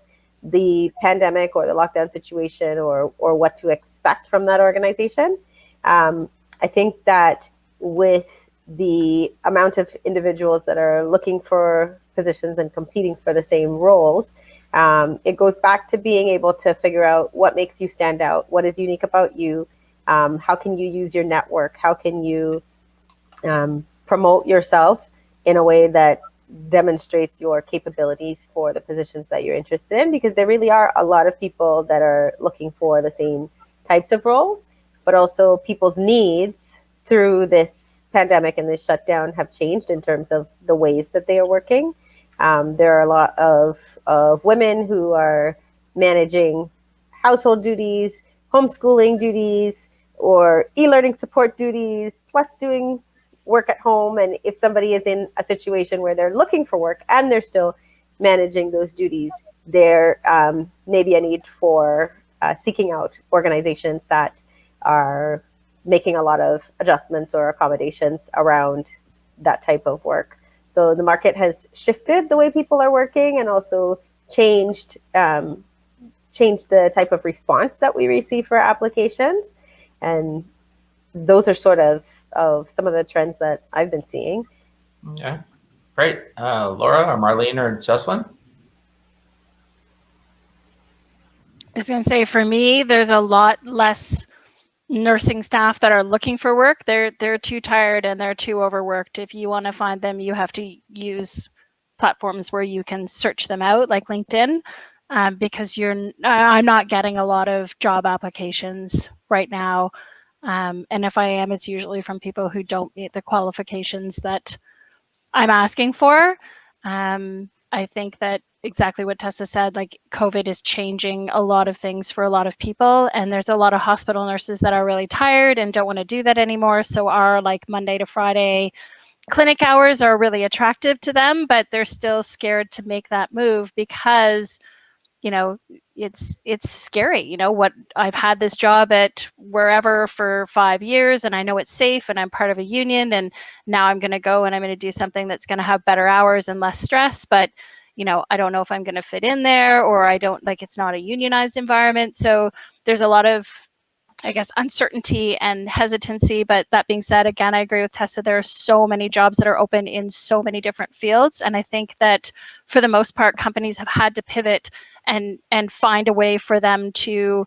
the pandemic or the lockdown situation, or what to expect from that organization. I think that with the amount of individuals that are looking for positions and competing for the same roles, it goes back to being able to figure out what makes you stand out, what is unique about you, how can you use your network, how can you promote yourself in a way that demonstrates your capabilities for the positions that you're interested in, because there really are a lot of people that are looking for the same types of roles, but also people's needs through this pandemic and this shutdown have changed in terms of the ways that they are working. There are a lot of women who are managing household duties, homeschooling duties, or e-learning support duties, plus doing work at home. And if somebody is in a situation where they're looking for work and they're still managing those duties, there may be a need for seeking out organizations that are making a lot of adjustments or accommodations around that type of work. So the market has shifted the way people are working, and also changed the type of response that we receive for applications. And those are sort of some of the trends that I've been seeing. Yeah, great. Laura or Marlene or Jeslyn? I was going to say, for me, there's a lot less nursing staff that are looking for work. They're too tired and they're too overworked. If you want to find them, you have to use platforms where you can search them out, like LinkedIn, because I'm not getting a lot of job applications right now. And if I am, it's usually from people who don't meet the qualifications that I'm asking for. I think that exactly what Tessa said, like COVID is changing a lot of things for a lot of people. And there's a lot of hospital nurses that are really tired and don't want to do that anymore. So our like Monday to Friday clinic hours are really attractive to them, but they're still scared to make that move because, you know, it's scary. You know, what I've had this job at wherever for 5 years and I know it's safe and I'm part of a union, and now I'm going to go and I'm going to do something that's going to have better hours and less stress, but you know, I don't know if I'm going to fit in there, or I don't, like, it's not a unionized environment. So there's a lot of, I guess, uncertainty and hesitancy. But that being said, again, I agree with Tessa. There are so many jobs that are open in so many different fields. And I think that for the most part, companies have had to pivot and find a way for them to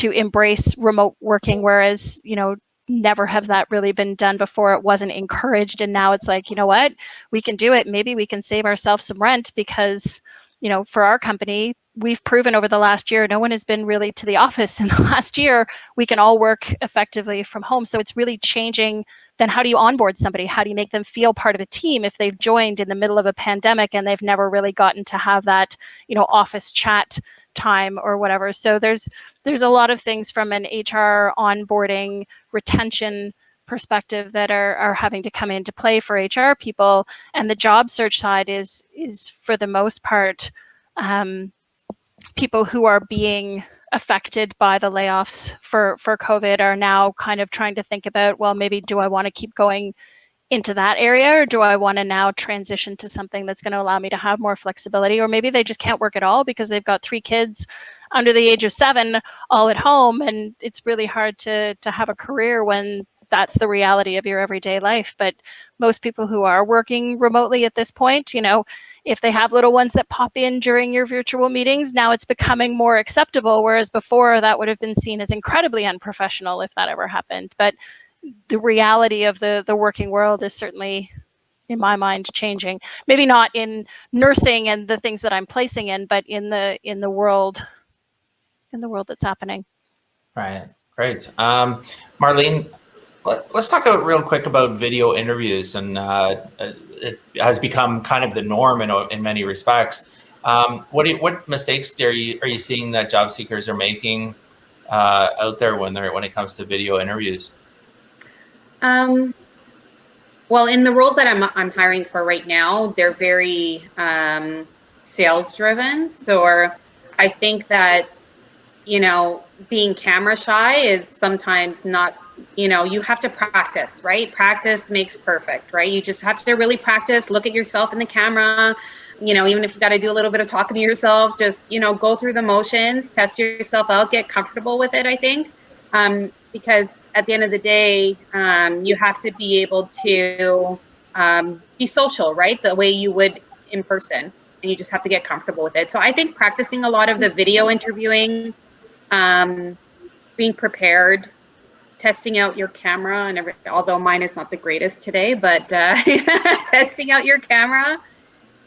embrace remote working, whereas, you know, never have that really been done before. It wasn't encouraged. And now it's like, you know what, we can do it. Maybe we can save ourselves some rent because, you know, for our company, we've proven over the last year, no one has been really to the office in the last year. We can all work effectively from home. So it's really changing. Then how do you onboard somebody? How do you make them feel part of a team if they've joined in the middle of a pandemic and they've never really gotten to have that, you know, office chat time or whatever. So there's a lot of things from an HR onboarding retention perspective that are having to come into play for HR people. And the job search side is for the most part, people who are being affected by the layoffs for COVID are now kind of trying to think about, well, maybe do I want to keep going into that area, or do I want to now transition to something that's going to allow me to have more flexibility? Or maybe they just can't work at all because they've got 3 kids under the age of 7 all at home, and it's really hard to have a career when that's the reality of your everyday life. But most people who are working remotely at this point, you know, if they have little ones that pop in during your virtual meetings, now it's becoming more acceptable, whereas before that would have been seen as incredibly unprofessional if that ever happened. But the reality of the working world is certainly, in my mind, changing. Maybe not in nursing and the things that I'm placing in, but in the world that's happening. Right. Great. Marlene, let's talk real quick about video interviews, and it has become kind of the norm in many respects. What mistakes are you seeing that job seekers are making out there when it comes to video interviews? Well, in the roles that I'm hiring for right now, they're very sales driven. So I think that, you know, being camera shy is sometimes not, you know, you have to practice, right? Practice makes perfect, right? You just have to really practice, look at yourself in the camera, you know, even if you got to do a little bit of talking to yourself, just, you know, go through the motions, test yourself out, get comfortable with it, I think. Because at the end of the day, you have to be able to be social, right? The way you would in person, and you just have to get comfortable with it. So I think practicing a lot of the video interviewing, being prepared, testing out your camera, and although mine is not the greatest today, but testing out your camera,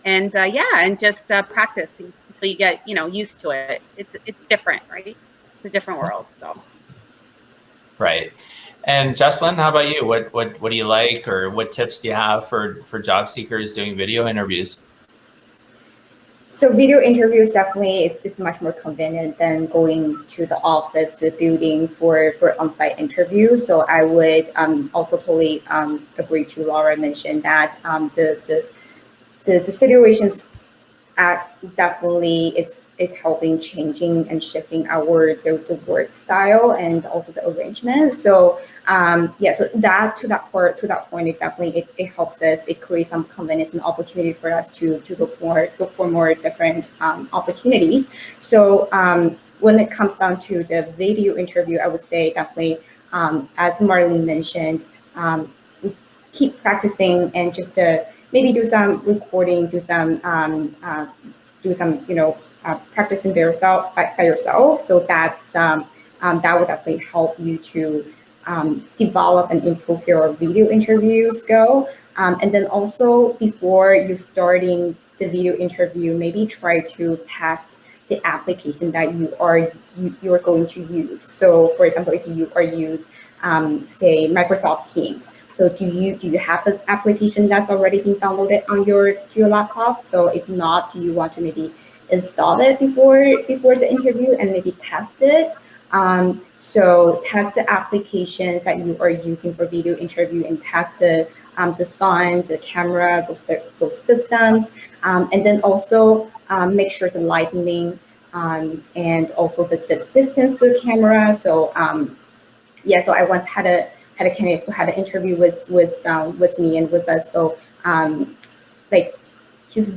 and and just practicing until you get, you know, used to it. It's different, right? It's a different world. So. Right. And Jeslyn, how about you? What do you like, or what tips do you have for job seekers doing video interviews? So video interviews, definitely it's much more convenient than going to the office, to the building for on-site interviews. So I would also totally agree to Laura mentioned that the situations definitely it's helping changing and shifting our the work style and also the arrangement. So so that to that point, it definitely it helps us. It creates some convenience and opportunity for us to look for more different opportunities. So when it comes down to the video interview, I would say definitely, as Marlene mentioned, keep practicing and just maybe do some recording, do some practicing by yourself. So that's that would definitely help you to develop and improve your video interview skill. And then also, before you starting the video interview, maybe try to test the application that you are going to use. So for example, if you are use say Microsoft Teams, so do you have an application that's already been downloaded on your laptop? So if not, do you want to maybe install it before the interview and maybe test it? So test the applications that you are using for video interview, and test the sound, the camera, those systems, and then also make sure the lighting and also the distance to the camera. So so I once had a candidate who had an interview with me and with us. So like his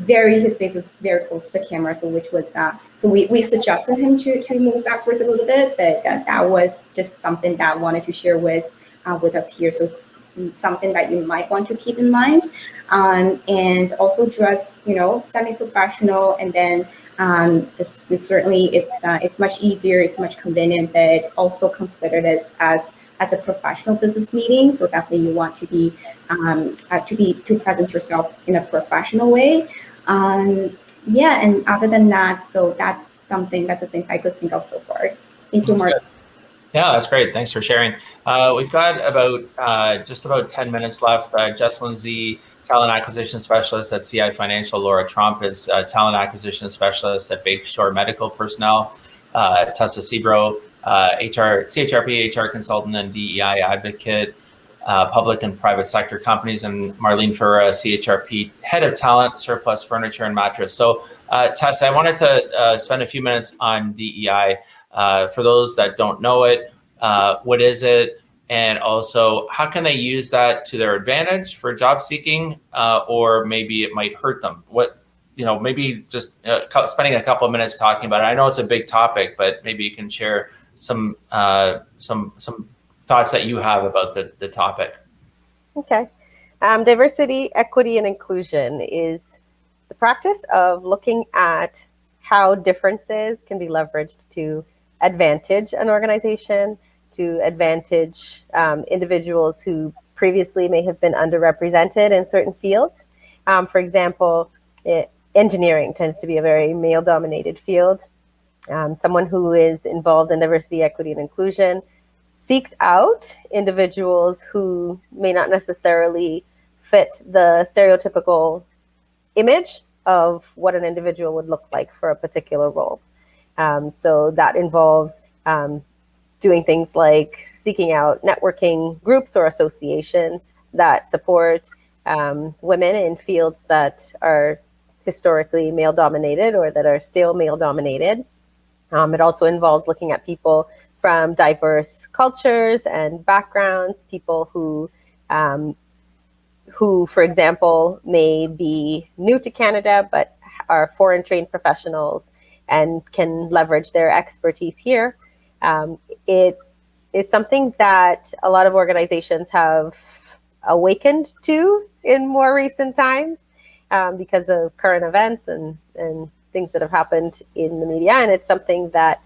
face was very close to the camera, so which was so we suggested him to move backwards a little bit, but that was just something that I wanted to share with us here. So something that you might want to keep in mind, and also dress, semi-professional, and then it's much easier, it's much convenient, but also considered as a professional business meeting. So definitely you want to be to present yourself in a professional way. And other than that, so that's the thing I could think of so far. Thank you, Marc. Yeah, that's great. Thanks for sharing. We've got about just about 10 minutes left. Jeslyn Z, Talent Acquisition Specialist at CI Financial. Laura Tromp is Talent Acquisition Specialist at Bayshore Medical Personnel. Tessa Sebro, CHRP, HR Consultant and DEI Advocate, public and private sector companies, and Marlene Ferreira, CHRP, Head of Talent, Surplus Furniture and Mattress. So Tessa, I wanted to spend a few minutes on DEI. For those that don't know it, what is it? And also, how can they use that to their advantage for job seeking, or maybe it might hurt them? What maybe just spending a couple of minutes talking about it. I know it's a big topic, but maybe you can share some thoughts that you have about the topic. Okay. Diversity, equity, and inclusion is the practice of looking at how differences can be leveraged to advantage an organization, to advantage individuals who previously may have been underrepresented in certain fields. For example, engineering tends to be a very male-dominated field. Someone who is involved in diversity, equity, and inclusion seeks out individuals who may not necessarily fit the stereotypical image of what an individual would look like for a particular role. So that involves doing things like seeking out networking groups or associations that support women in fields that are historically male-dominated or that are still male-dominated. It also involves looking at people from diverse cultures and backgrounds, people who, for example, may be new to Canada but are foreign-trained professionals and can leverage their expertise here. It is something that a lot of organizations have awakened to in more recent times because of current events and things that have happened in the media. And it's something that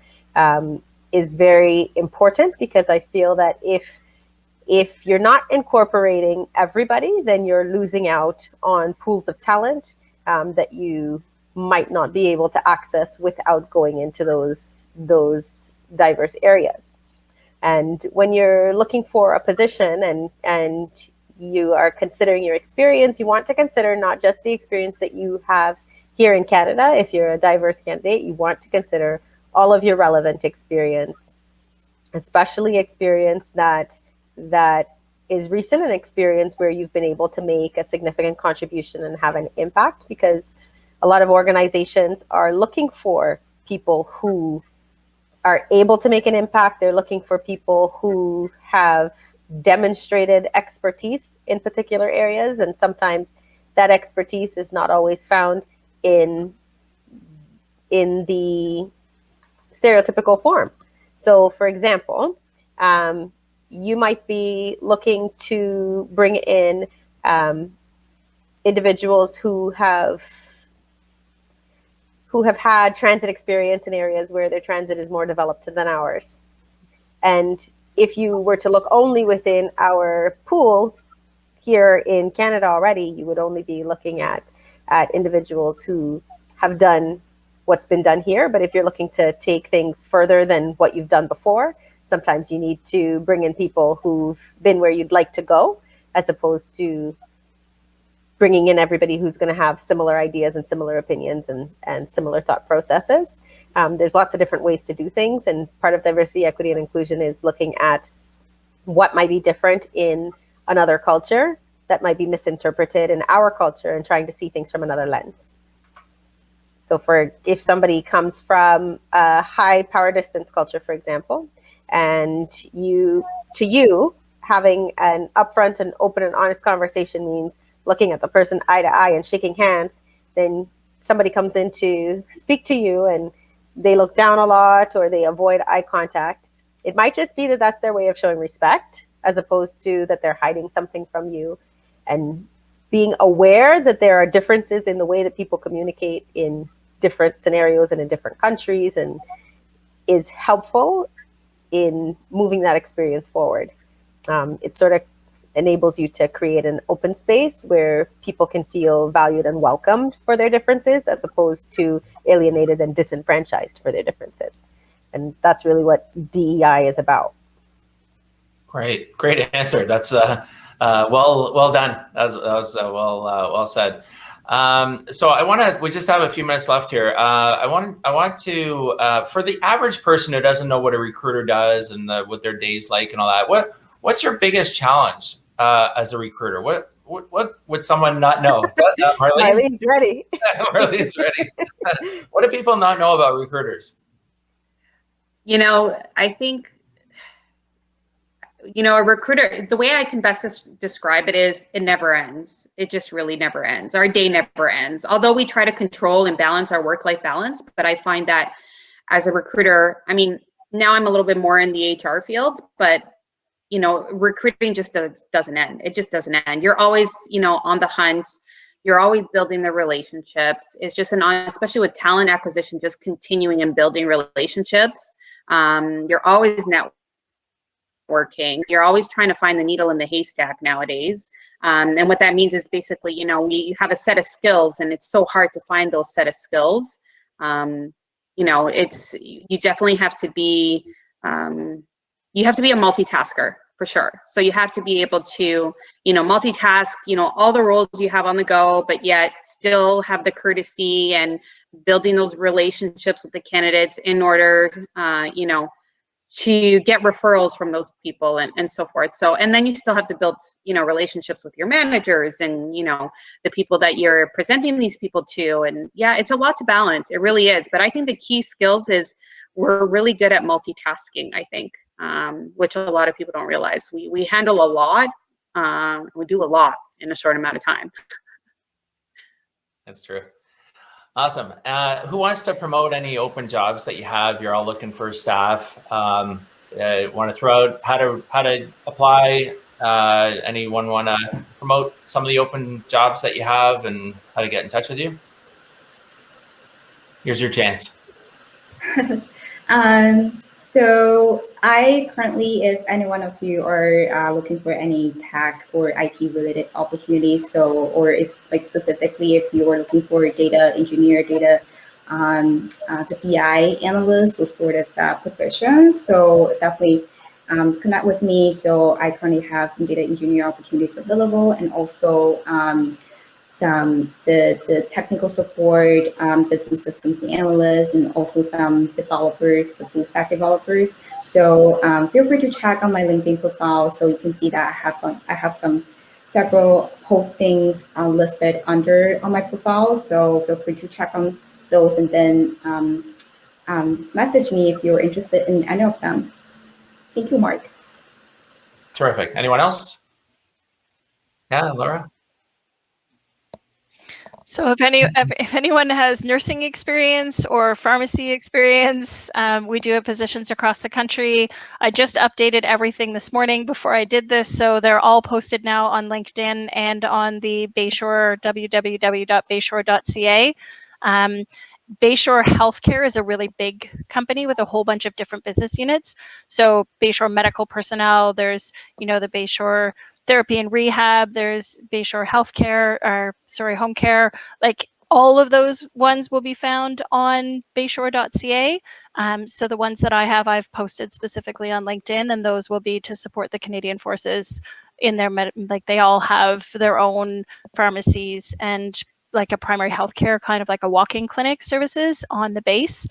is very important, because I feel that if you're not incorporating everybody, then you're losing out on pools of talent that you might not be able to access without going into those diverse areas. And when you're looking for a position and you are considering your experience, you want to consider not just the experience that you have here in Canada. If you're a diverse candidate, you want to consider all of your relevant experience, especially experience that is recent and experience where you've been able to make a significant contribution and have an impact, because a lot of organizations are looking for people who are able to make an impact. They're looking for people who have demonstrated expertise in particular areas, and sometimes that expertise is not always found in the stereotypical form. So, for example, you might be looking to bring in individuals who have had transit experience in areas where their transit is more developed than ours. And if you were to look only within our pool here in Canada already, you would only be looking at individuals who have done what's been done here. But if you're looking to take things further than what you've done before, sometimes you need to bring in people who've been where you'd like to go, as opposed to bringing in everybody who's going to have similar ideas and similar opinions and similar thought processes. There's lots of different ways to do things, and part of diversity, equity, and inclusion is looking at what might be different in another culture that might be misinterpreted in our culture and trying to see things from another lens. So if somebody comes from a high power distance culture, for example, and having an upfront and open and honest conversation means looking at the person eye to eye and shaking hands, then somebody comes in to speak to you and they look down a lot or they avoid eye contact. It might just be that that's their way of showing respect, as opposed to that they're hiding something from you. And being aware that there are differences in the way that people communicate in different scenarios and in different countries and is helpful in moving that experience forward. It sort of enables you to create an open space where people can feel valued and welcomed for their differences, as opposed to alienated and disenfranchised for their differences. And that's really what DEI is about. Great answer. That's well done. That was well said. So we just have a few minutes left here. I want to, for the average person who doesn't know what a recruiter does and what their day's like and all that, what's your biggest challenge as a recruiter? What would someone not know? Marlene? Marlene's ready. Marlene's ready. What do people not know about recruiters? I think you know, a recruiter, the way I can best describe it is it never ends. It just really never ends. Our day never ends. Although we try to control and balance our work-life balance, but I find that as a recruiter, I mean, now I'm a little bit more in the HR field, but you know, recruiting just doesn't end. It just doesn't end. You're always, you know, on the hunt. You're always building the relationships. It's just especially with talent acquisition, just continuing and building relationships. You're always networking. You're always trying to find the needle in the haystack nowadays. And what that means is basically, you know, we have a set of skills, and it's so hard to find those set of skills. You know, you definitely have to be, you have to be a multitasker for sure. So you have to be able to, you know, multitask, you know, all the roles you have on the go, but yet still have the courtesy and building those relationships with the candidates in order, you know, to get referrals from those people and so forth. So, and then you still have to build, you know, relationships with your managers and, you know, the people that you're presenting these people to. And yeah, it's a lot to balance. It really is. But I think the key skills is we're really good at multitasking, I think, which a lot of people don't realize. We handle a lot. We do a lot in a short amount of time. That's true. Awesome. Who wants to promote any open jobs that you have? You're all looking for staff. Want to throw out how to apply? Anyone want to promote some of the open jobs that you have and how to get in touch with you? Here's your chance. So I currently, if any one of you are looking for any tech or IT related opportunities, or is like specifically if you are looking for data engineer, the BI analyst, those sort of positions, so definitely connect with me. So I currently have some data engineer opportunities available, and also some the technical support, business systems analysts, and also some developers, the full stack developers. So feel free to check on my LinkedIn profile, so you can see that I have several postings listed on my profile. So feel free to check on those, and then message me if you're interested in any of them. Thank you, Mark. Terrific. Anyone else? Yeah, Laura. So if anyone has nursing experience or pharmacy experience, we do have positions across the country. I just updated everything this morning before I did this, so they're all posted now on LinkedIn and on the Bayshore, www.bayshore.ca. Bayshore Healthcare is a really big company with a whole bunch of different business units. So Bayshore Medical Personnel, there's, you know, the Bayshore Therapy and Rehab, there's Bayshore Healthcare, Home Care, like all of those ones will be found on bayshore.ca. So the ones that I have, I've posted specifically on LinkedIn, and those will be to support the Canadian Forces in their, like they all have their own pharmacies and like a primary healthcare, kind of like a walk-in clinic services on the base.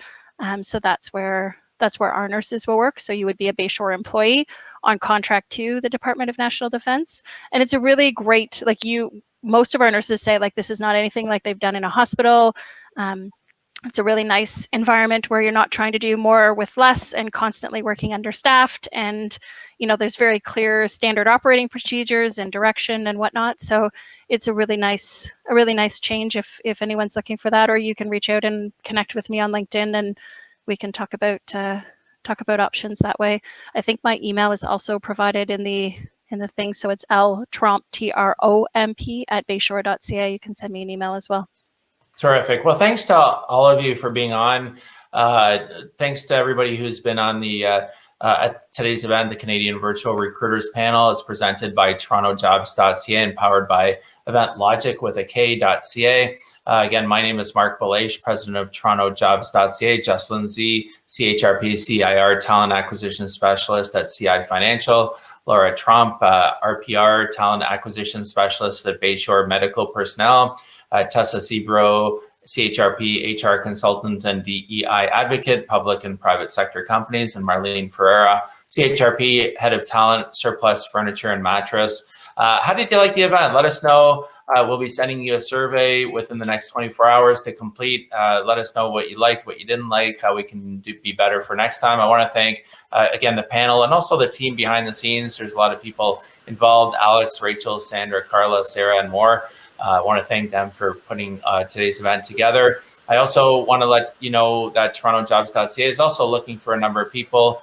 So that's where our nurses will work. So you would be a Bayshore employee on contract to the Department of National Defense. And it's a really great, like most of our nurses say, like, this is not anything like they've done in a hospital. It's a really nice environment where you're not trying to do more with less and constantly working understaffed. And, you know, there's very clear standard operating procedures and direction and whatnot. So it's a really nice change if anyone's looking for that, or you can reach out and connect with me on LinkedIn and we can talk about options that way. I think my email is also provided in the thing. So it's Tromp, TROMP @bayshore.ca. You can send me an email as well. Terrific. Well, thanks to all of you for being on. Thanks to everybody who's been on the at today's event. The Canadian Virtual Recruiters Panel is presented by TorontoJobs.ca and powered by Event Logic with a K.ca. Again, my name is Marc Belaiche, president of TorontoJobs.ca. Jeslyn Z, CHRP, CIR, talent acquisition specialist at CI Financial. Laura Tromp, RPR, talent acquisition specialist at Bayshore Medical Personnel. Tessa Sebro, CHRP, HR consultant and DEI advocate, public and private sector companies, and Marlene Ferreira, CHRP, head of talent, surplus furniture and mattress. How did you like the event? Let us know We'll be sending you a survey within the next 24 hours to complete. Let us know what you liked, what you didn't like, how we can be better for next time. I want to thank, again, the panel and also the team behind the scenes. There's a lot of people involved: Alex, Rachel, Sandra, Carla, Sarah, and more. I want to thank them for putting today's event together. I also want to let you know that TorontoJobs.ca is also looking for a number of people,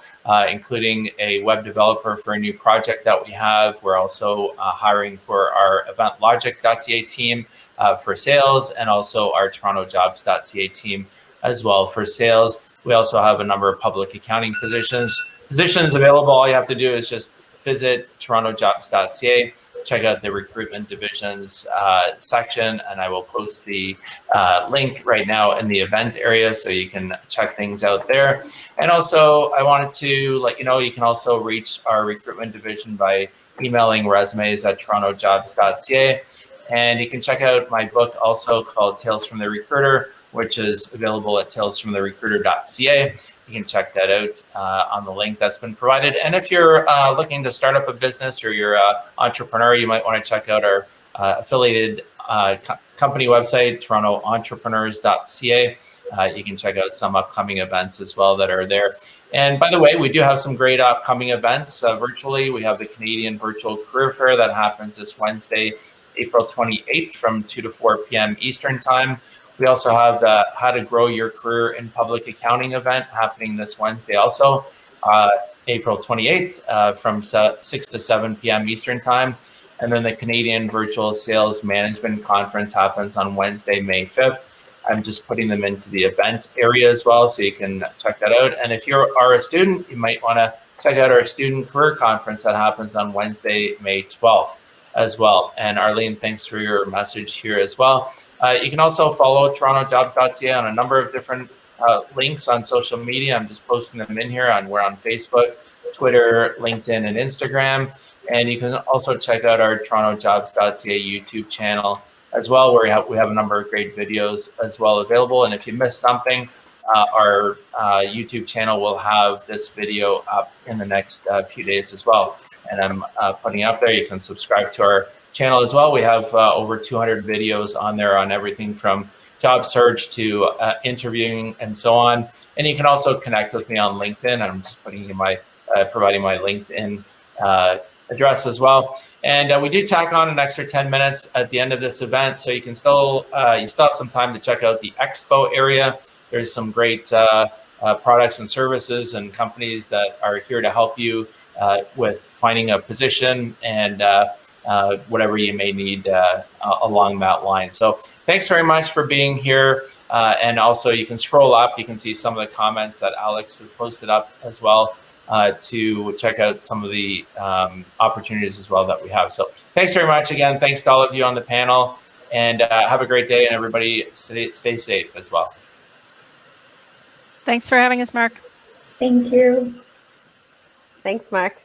including a web developer for a new project that we have. We're also hiring for our EventLogic.ca team for sales, and also our TorontoJobs.ca team as well for sales. We also have a number of public accounting positions available. All you have to do is just visit TorontoJobs.ca. Check out the recruitment divisions section, and I will post the link right now in the event area so you can check things out there. And also, I wanted to let you know you can also reach our recruitment division by emailing resumes at TorontoJobs.ca. And you can check out my book also called Tales from the Recruiter, which is available at talesfromtherecruiter.ca. You can check that out on the link that's been provided. And if you're looking to start up a business or you're an entrepreneur, you might want to check out our affiliated company website, TorontoEntrepreneurs.ca. You can check out some upcoming events as well that are there. And by the way, we do have some great upcoming events virtually. We have the Canadian Virtual Career Fair that happens this Wednesday, April 28th from 2 to 4 p.m. Eastern Time. We also have the How to Grow Your Career in Public Accounting event happening this Wednesday also, April 28th from 6 to 7 p.m. Eastern Time. And then the Canadian Virtual Sales Management Conference happens on Wednesday, May 5th. I'm just putting them into the event area as well, so you can check that out. And if you are a student, you might want to check out our Student Career Conference that happens on Wednesday, May 12th as well. And Arlene, thanks for your message here as well. You can also follow TorontoJobs.ca on a number of different links on social media. I'm just posting them in here. We're on Facebook, Twitter, LinkedIn, and Instagram. And you can also check out our TorontoJobs.ca YouTube channel as well, where we have a number of great videos as well available. And if you missed something, our YouTube channel will have this video up in the next few days as well. And I'm putting it up there. You can subscribe to our channel as well. We have over 200 videos on there on everything from job search to interviewing and so on. And you can also connect with me on LinkedIn. I'm just putting in providing my LinkedIn address as well. And we do tack on an extra 10 minutes at the end of this event, so you can still have some time to check out the expo area. There's some great products and services and companies that are here to help you with finding a position and whatever you may need along that line. So thanks very much for being here. And also you can scroll up, you can see some of the comments that Alex has posted up as well to check out some of the opportunities as well that we have. So thanks very much again. Thanks to all of you on the panel, and have a great day, and everybody stay safe as well. Thanks for having us, Marc. Thank you. Thanks, Marc.